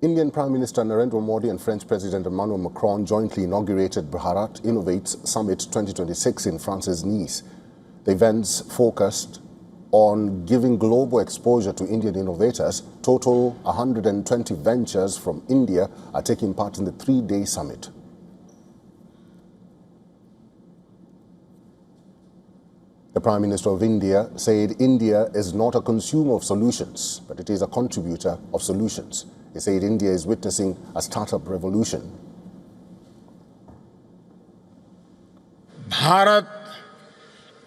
Indian Prime Minister Narendra Modi and French President Emmanuel Macron jointly inaugurated Bharat Innovates Summit 2026 in France's Nice. The events focused on giving global exposure to Indian innovators. Total 120 ventures from India are taking part in the three-day summit. The Prime Minister of India said India is not a consumer of solutions, but it is a contributor of solutions. He said India is witnessing a startup revolution. Bharat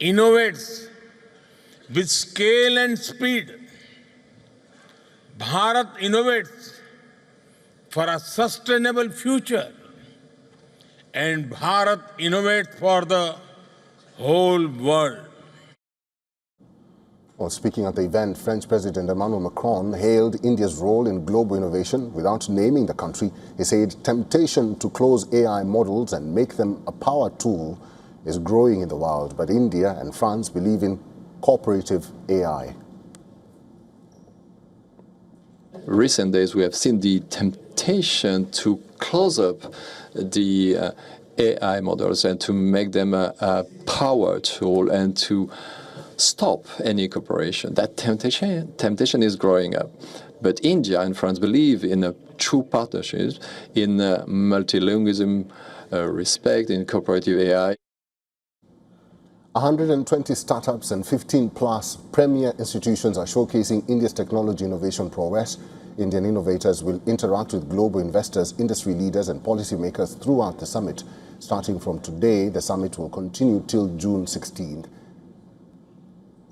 innovates with scale and speed. Bharat innovates for a sustainable future. And Bharat innovates for the whole world. Well, speaking at the event, French President Emmanuel Macron hailed India's role in global innovation without naming the country. He said temptation to close AI models and make them a power tool is growing in the world, but India and France believe in cooperative AI. Recent days, we have seen the temptation to close up the AI models and to make them a power tool and to stop any cooperation. That temptation is growing up. But India and France believe in a true partnership, in multilingualism, respect, in cooperative AI. 120 startups and 15-plus premier institutions are showcasing India's technology innovation prowess. Indian innovators will interact with global investors, industry leaders and policymakers throughout the summit. Starting from today, the summit will continue till June 16th.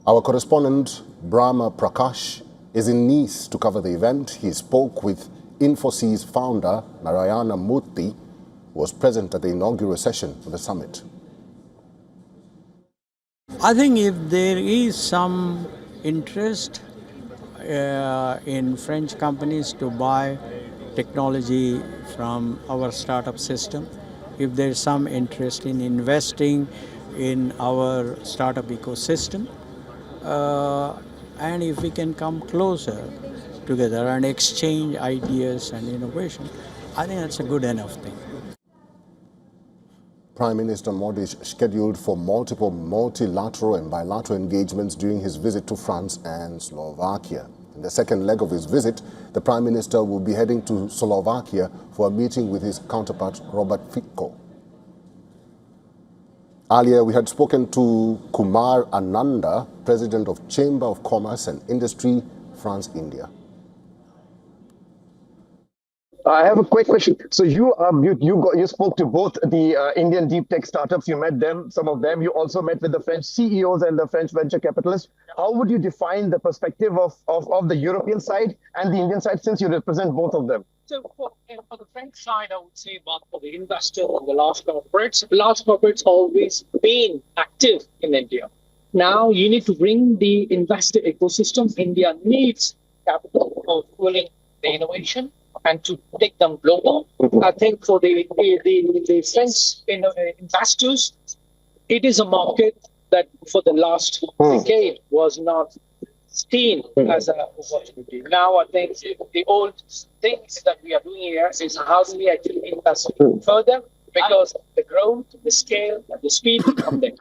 Our correspondent, Brahma Prakash, is in Nice to cover the event. He spoke with Infosys founder, Narayana Murthy, who was present at the inaugural session of the summit. I think if there is some interest in French companies to buy technology from our startup system, if there's some interest in investing in our startup ecosystem, and if we can come closer together and exchange ideas and innovation, I think that's a good enough thing. Prime Minister Modi is scheduled for multiple multilateral and bilateral engagements during his visit to France and Slovakia. In the second leg of his visit, the Prime Minister will be heading to Slovakia for a meeting with his counterpart, Robert Fico. Earlier, we had spoken to Kumar Ananda, President of Chamber of Commerce and Industry, France-India. I have a quick question. So you spoke to both the Indian deep tech startups. You met them, some of them. You also met with the French CEOs and the French venture capitalists. How would you define the perspective of the European side and the Indian side, since you represent both of them? So for the French side, I would say about for the investors and the large corporates always been active in India. Now you need to bring the investor ecosystem. India needs capital for fueling the innovation and to take them global. I think for the French investors, it is a market that for the last decade was not seen as an opportunity. Now I think the old things that we are doing here is how do we actually invest further, because the growth, the scale, and the speed come there.